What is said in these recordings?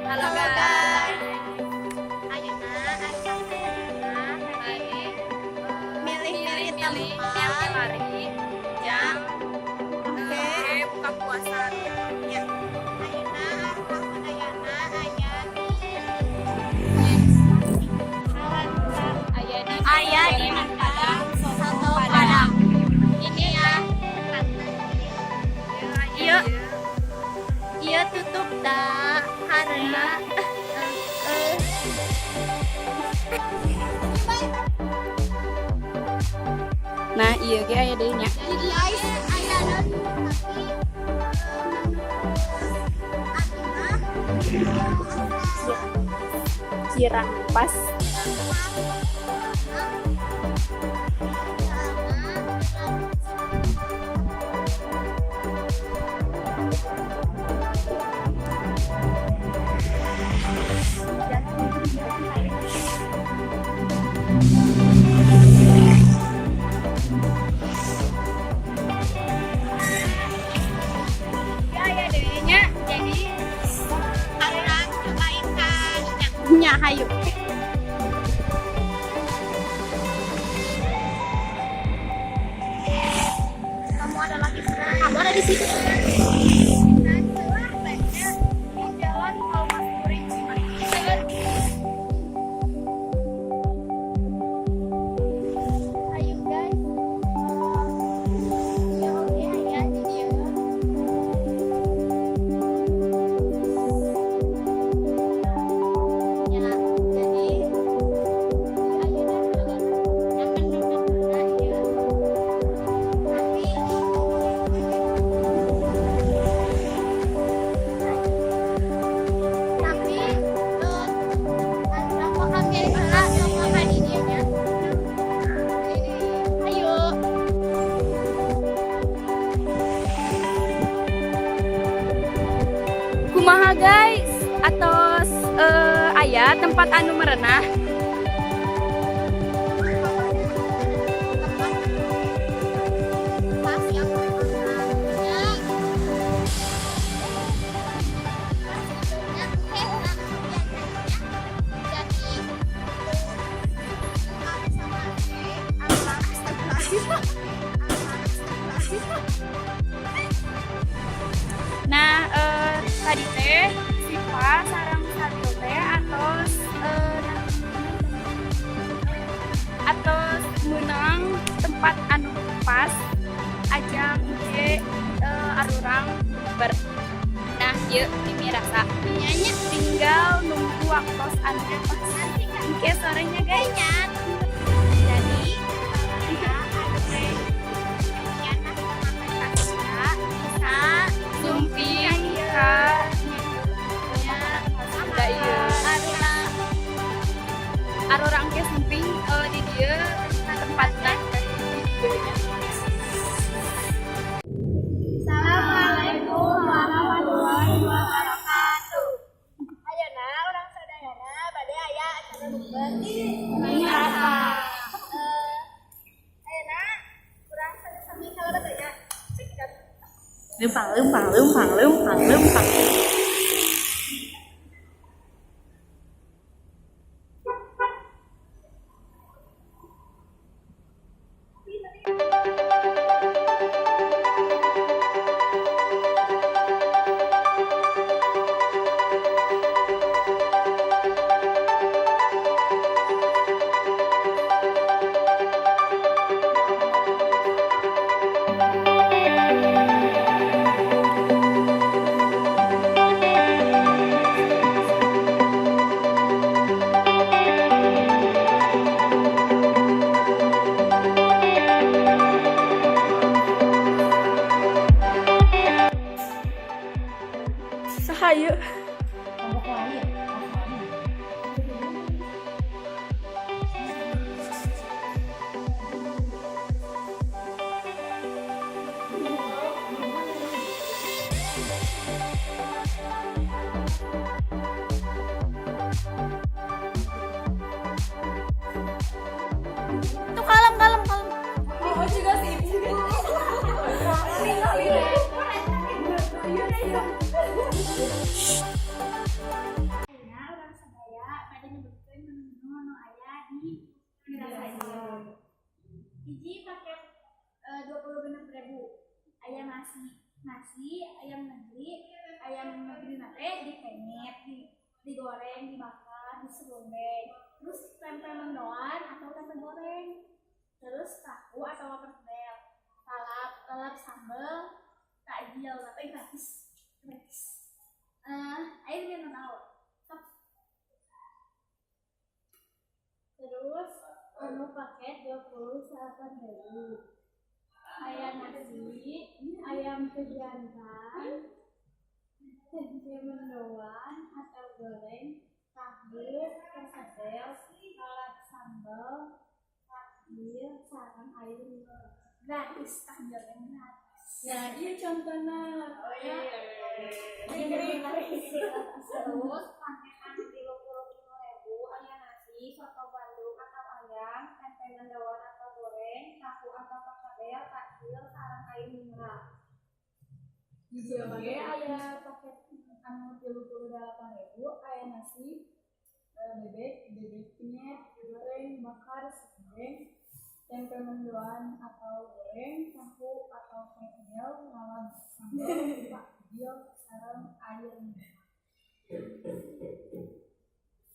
Halo guys. Ayeuna ajak Baik. milih-milih Milih tempat. yang lari jam Oke. buka puasa. Ya. Ayeuna arwah sadayana aya di Aya di Nasi Padang, soto Padang. Ini ya. Iya. Iya tutup dah karena Nah, iya ge aya deui nya. jadi guys aya tapi Cirang pas. Ya aya deui nya. Jadi karena cobain kan nya hayu. kamu ada lagi kamu ada di situ Jalan Tol Masturi Cimanggis. ayo guys ya oke ya jadi ya ya jadi ayo dah yang benar ya tapi aku akan kirim sama hadiahnya ayo Kumaha guys, atos aya tempat anu merenah. pas yang Nah, tadi teh Siva sarang satu teh atos menang tempat anu pas ajang ge arurang ber. Nah, yuk ini rasa nyanyi tinggal nunggu waktu anu pas. Oke, sorenya guys. jadi Sumping ka da ieu. Arurang ge sumping di dieu tempatna. Assalamualaikum warahmatullahi wabarakatuh. Ayeuna urang sadayana bade aya acara bukber. Ini apa? Ayeuna urang sami kalau tanya. Lempang. Sahayu. Tuh kalem. Oh, juga sih. Aya nasi ayam negeri nate dipenyet, digoreng, dibakar, diserundeng. Terus tempe mendoan atau tempe goreng. Terus tahu atau perkedel, lalap sambal, takjil tapi gratis. Air minum tahu. Terus menu paket 28.000. Ayam nasi, ayam kejantan, tempe mendoan atau goreng, tahu, perkedel, lalap sambal, takjil, sarang air minum. Gratis, takjil yang gratis. Nah, iya contohnya. Oh iya. Terus paketan 35.000 aya nasi, soto Bandung atau ayam, tempe mendoan atau goreng, tahu atau perkedel, takjil, sarang air mineral. Oke, aya paket anu 38.000, aya nasi, bebek penyet, goreng, bakar, serundeng, tempe mendoan atau goreng, tahu atau perkedel, lalap sambal, takjil, sarang air mineral.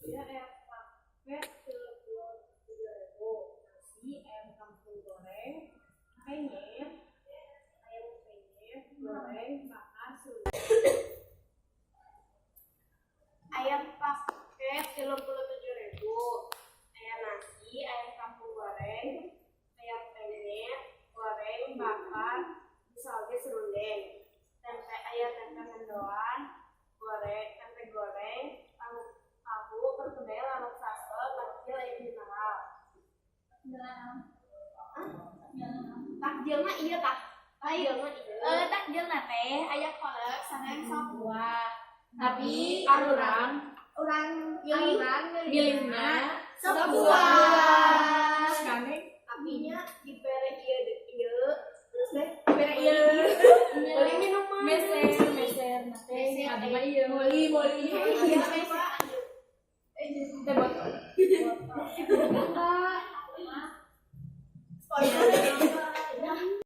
Ya, aya paket 27.000, nasi, ayam kampung goreng, penyet, goreng, bakar, serundeng. Ayam paket 37.000. Ayam nasi, ayam kampung goreng, ayam penyet, goreng, bakar, disalge serundeng. Ayam tempe mendoan, tempe goreng, tahu, perkedel, lalap sambal, takjil, air mineral. Takjil mah iya tah. Takjil nate aya kolak sareng sop buah. Tapi Urang milihna sop sop buah. Kane Apinya dipere ieu, terus deh bere ieu. beli minuman. Meser nate abi mah ieu. Moli. Iya, Pak. Teh botol. Spoiler.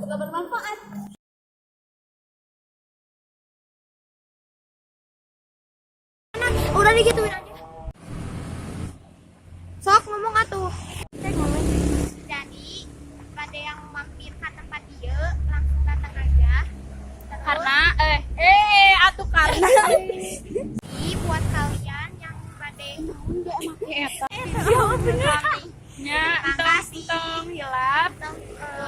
semoga bermanfaat. Udah digituin aja. Sok ngomong atuh. Saya ngomong. Jadi pada yang mampir ke tempat dia langsung datang aja. Terus, karena atuh karena jadi buat kalian yang pada tong hilap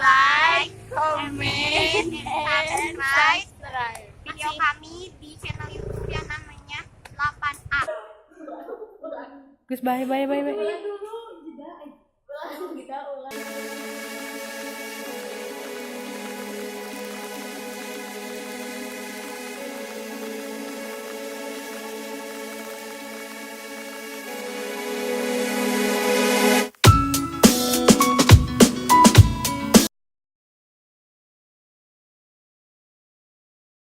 like, comment, and subscribe video kami di channel YouTube yang namanya 8A. Gus, bye.